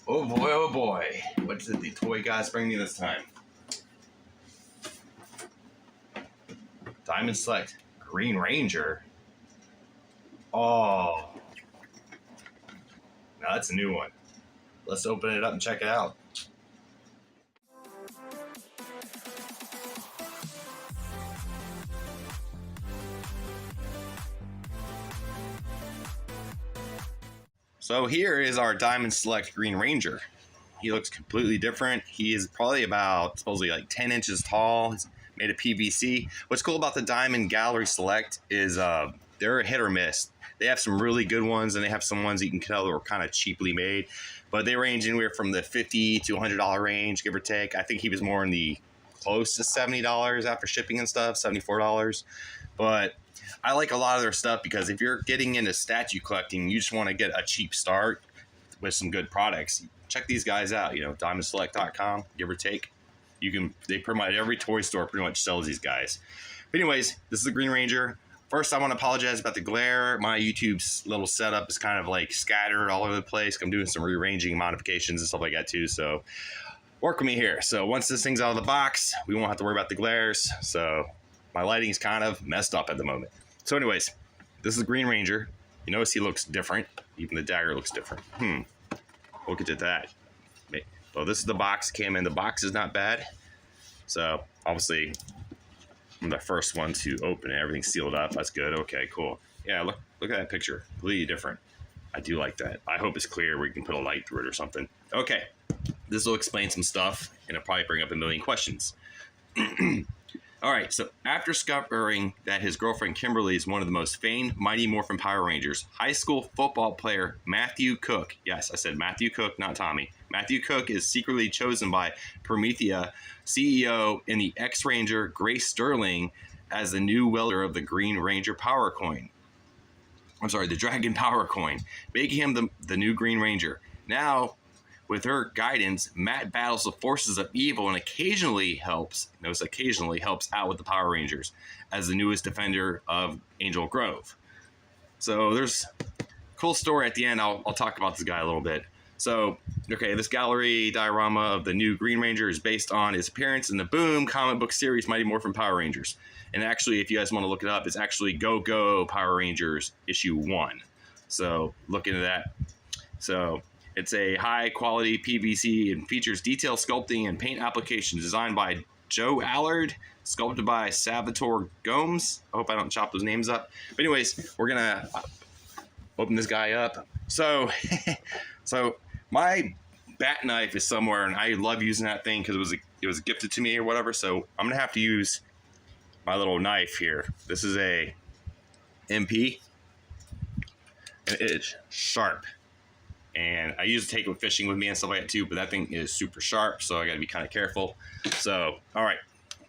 Oh boy. What did the toy guys bring me this time? Diamond Select Green Ranger. Oh. Now that's a new one. Let's open it up and check it out. So here is our Diamond Select Green Ranger. He looks completely different. He is probably about supposedly like 10 inches tall. He's made of PVC. What's cool about the Diamond Gallery Select is they're a hit or miss. They have some really good ones, and they have some ones you can tell that were kind of cheaply made. But they range anywhere from the $50 to $100 range, give or take. I think he was more in the close to $70 after shipping and stuff, $74. But I like a lot of their stuff because if you're getting into statue collecting, you just want to get a cheap start with some good products. Check these guys out, diamondselect.com, give or take. They pretty much every toy store pretty much sells these guys. But anyways, this is the Green Ranger. First, I want to apologize about the glare. My YouTube's little setup is kind of like scattered all over the place. I'm doing some rearranging modifications and stuff like that too. So work with me here. So once this thing's out of the box, we won't have to worry about the glares. So my lighting's kind of messed up at the moment. So anyways, this is Green Ranger. You notice he looks different. Even the dagger looks different. Look at that. So this is the box it came in. The box is not bad. So obviously I'm the first one to open it. Everything's sealed up. That's good. Okay, cool. Yeah, look at that picture. Completely different. I do like that. I hope it's clear where you can put a light through it or something. Okay, this will explain some stuff, and it'll probably bring up a million questions. All right, so after discovering that his girlfriend Kimberly is one of the most famed Mighty Morphin Power Rangers, high school football player Matthew Cook, yes, I said Matthew Cook, not Tommy. Matthew Cook is secretly chosen by Promethea CEO and the ex-Ranger Grace Sterling as the new wielder of the Green Ranger Power Coin. I'm sorry, the Dragon Power Coin, making him the new Green Ranger. Now, with her guidance, Matt battles the forces of evil and occasionally helps out with the Power Rangers as the newest defender of Angel Grove. So there's a cool story at the end. I'll talk about this guy a little bit. So, okay, this gallery diorama of the new Green Ranger is based on his appearance in the Boom comic book series Mighty Morphin Power Rangers. And actually, if you guys want to look it up, it's actually Go Go Power Rangers issue 1. So look into that. So it's a high-quality PVC and features detailed sculpting and paint applications designed by Joe Allard, sculpted by Salvatore Gomes. I hope I don't chop those names up. But anyways, we're going to open this guy up. So, my bat knife is somewhere, and I love using that thing because it was gifted to me or whatever. So I'm going to have to use my little knife here. This is a MP, and it is sharp. And I used to take it fishing with me and stuff like that too, but that thing is super sharp, so I got to be kind of careful. So, all right,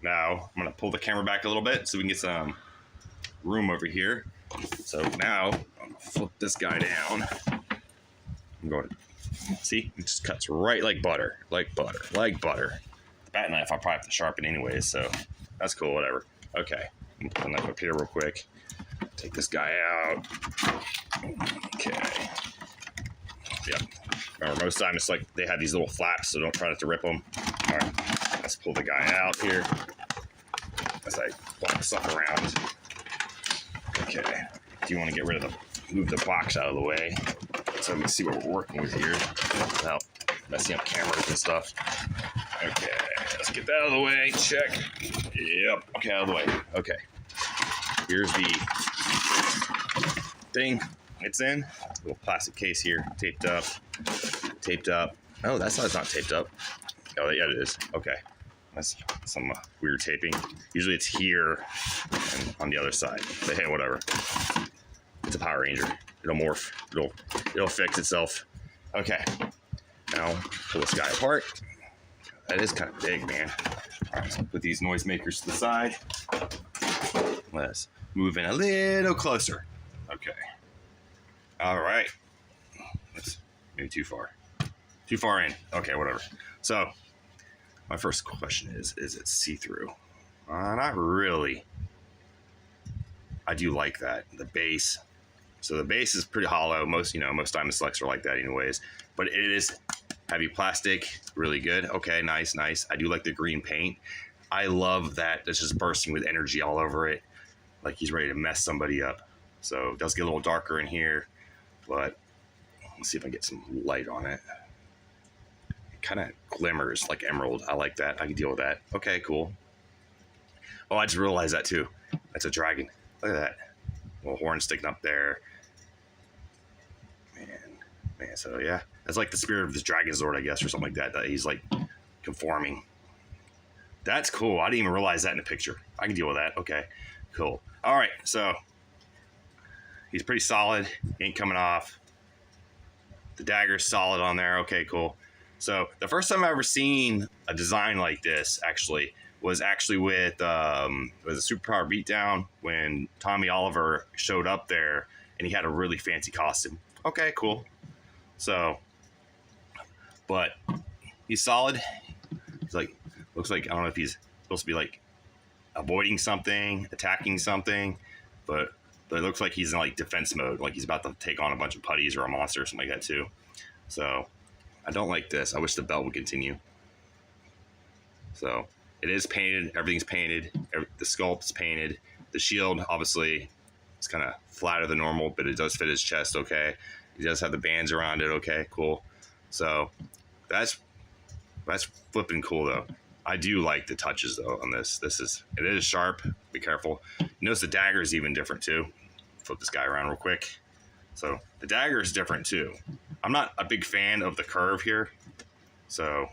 now I'm going to pull the camera back a little bit so we can get some room over here. So now I'm going to flip this guy down. I'm going to, see, it just cuts right like butter, like butter, like butter. The bat knife I'll probably have to sharpen anyways, so that's cool, whatever. Okay, I'm going to put the knife up here real quick. Take this guy out. Okay. Yep. Remember, most times it's like they have these little flaps, so don't try not to rip them. All right, let's pull the guy out here as I walk stuff around. Okay, do you want to get rid of move the box out of the way so we can see what we're working with here without messing up cameras and stuff. Okay, let's get that out of the way. Check. Yep. Okay, out of the way. Okay. Here's the thing. It's in a little plastic case here, taped up. Oh, that's not taped up. Oh, yeah, it is. Okay, that's some weird taping. Usually it's here and on the other side. But hey, whatever. It's a Power Ranger. It'll morph. It'll fix itself. Okay. Now pull this guy apart. That is kind of big, man. All right, so put these noisemakers to the side. Let's move in a little closer. Okay. All right. That's maybe too far. Too far in. Okay, whatever. So, my first question is it see-through? Not really. I do like that. The base. So the base is pretty hollow. Most Diamond Selects are like that anyways. But it is Heavy plastic, really good. Okay, nice, nice. I do like the green paint. I love that it's just bursting with energy all over it, like he's ready to mess somebody up. So it does get a little darker in here, but let's see if I can get some light on it. It kind of glimmers like emerald. I like that. I can deal with that. Okay, cool. Oh, I just realized that too. That's a dragon. Look at that. Little horn sticking up there. Man, so yeah. That's like the spirit of this dragon sword, I guess, or something like that. That he's like conforming. That's cool. I didn't even realize that in the picture. I can deal with that. Okay, cool. All right, so he's pretty solid. Ain't coming off. The dagger's solid on there. Okay, cool. So the first time I ever seen a design like this actually was with was a Superpower Beatdown when Tommy Oliver showed up there and he had a really fancy costume. Okay, cool. So, but he's solid. He's like, looks like, I don't know if he's supposed to be like avoiding something, attacking something, but it looks like he's in like defense mode, like he's about to take on a bunch of putties or a monster or something like that too. So I don't like this. I wish the belt would continue. So it is painted. Everything's painted. The sculpt's painted. The shield, obviously, is kind of flatter than normal, but it does fit his chest okay. He does have the bands around it. Okay, cool. So that's flipping cool though. I do like the touches though on this. It is sharp. Be careful. Notice the dagger is even different too. Flip this guy around real quick. So the dagger is different too. I'm not a big fan of the curve here. So,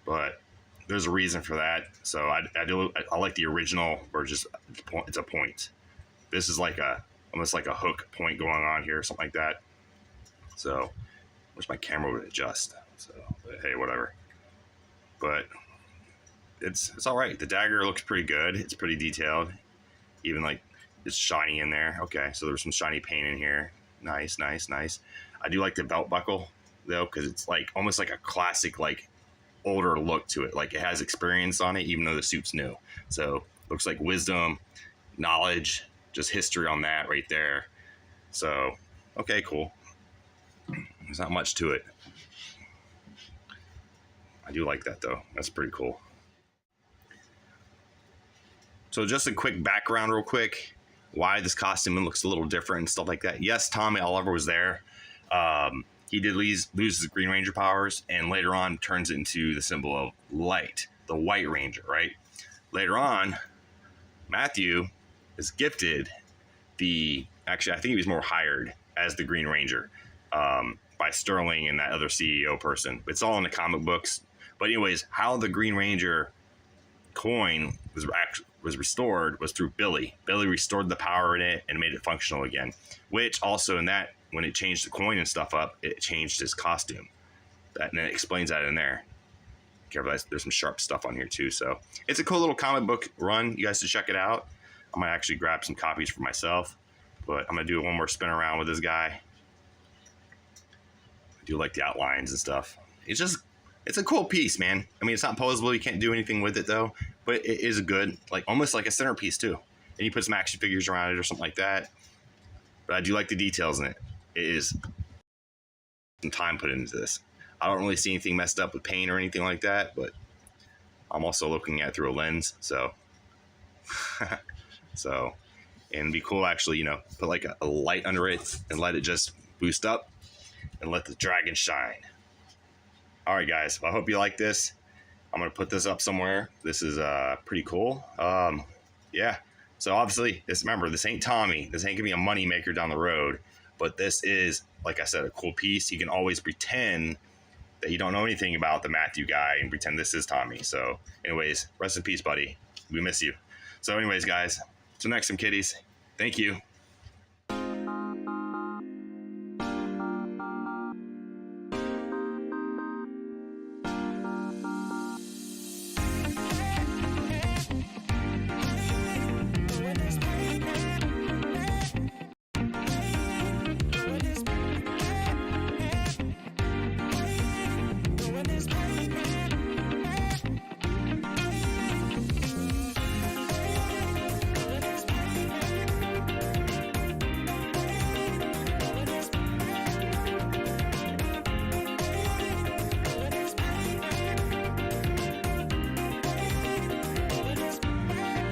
but there's a reason for that. So I like the original where it's a point. This is like almost like a hook point going on here, something like that. So, wish my camera would adjust. So, but hey, whatever. But it's all right. The dagger looks pretty good. It's pretty detailed. Even like it's shiny in there. Okay, so there's some shiny paint in here. Nice, nice, nice. I do like the belt buckle though, because it's like almost like a classic, like older look to it. Like it has experience on it, even though the suit's new. So looks like wisdom, knowledge, just history on that right there. So okay, cool. There's not much to it. I do like that though. That's pretty cool. So just a quick background real quick, why this costume looks a little different and stuff like that. Yes, Tommy Oliver was there. He did lose his Green Ranger powers and later on turns it into the symbol of light, the White Ranger, right? Later on, Matthew is gifted actually I think he was more hired as the Green Ranger by Sterling and that other CEO person. It's all in the comic books. But anyways, how the Green Ranger coin was restored was through Billy. Billy restored the power in it and made it functional again, which also in that, when it changed the coin and stuff up, it changed his costume. And it explains that in there. Careful, there's some sharp stuff on here too. So it's a cool little comic book run. You guys should check it out. I might actually grab some copies for myself, but I'm gonna do one more spin around with this guy. I do like the outlines and stuff. It's a cool piece, man. I mean, it's not posable. You can't do anything with it though, but it is good, like almost like a centerpiece too. And you put some action figures around it or something like that. But I do like the details in it. It is some time put into this. I don't really see anything messed up with paint or anything like that, but I'm also looking at it through a lens. So, and it'd be cool actually, put like a light under it and let it just boost up and let the dragon shine. All right, guys, well, I hope you like this. I'm going to put this up somewhere. This is pretty cool. Yeah. So obviously, remember, this ain't Tommy. This ain't going to be a money maker down the road. But this is, like I said, a cool piece. You can always pretend that you don't know anything about the Matthew guy and pretend this is Tommy. So anyways, rest in peace, buddy. We miss you. So anyways, guys, till next time, kiddies. Thank you.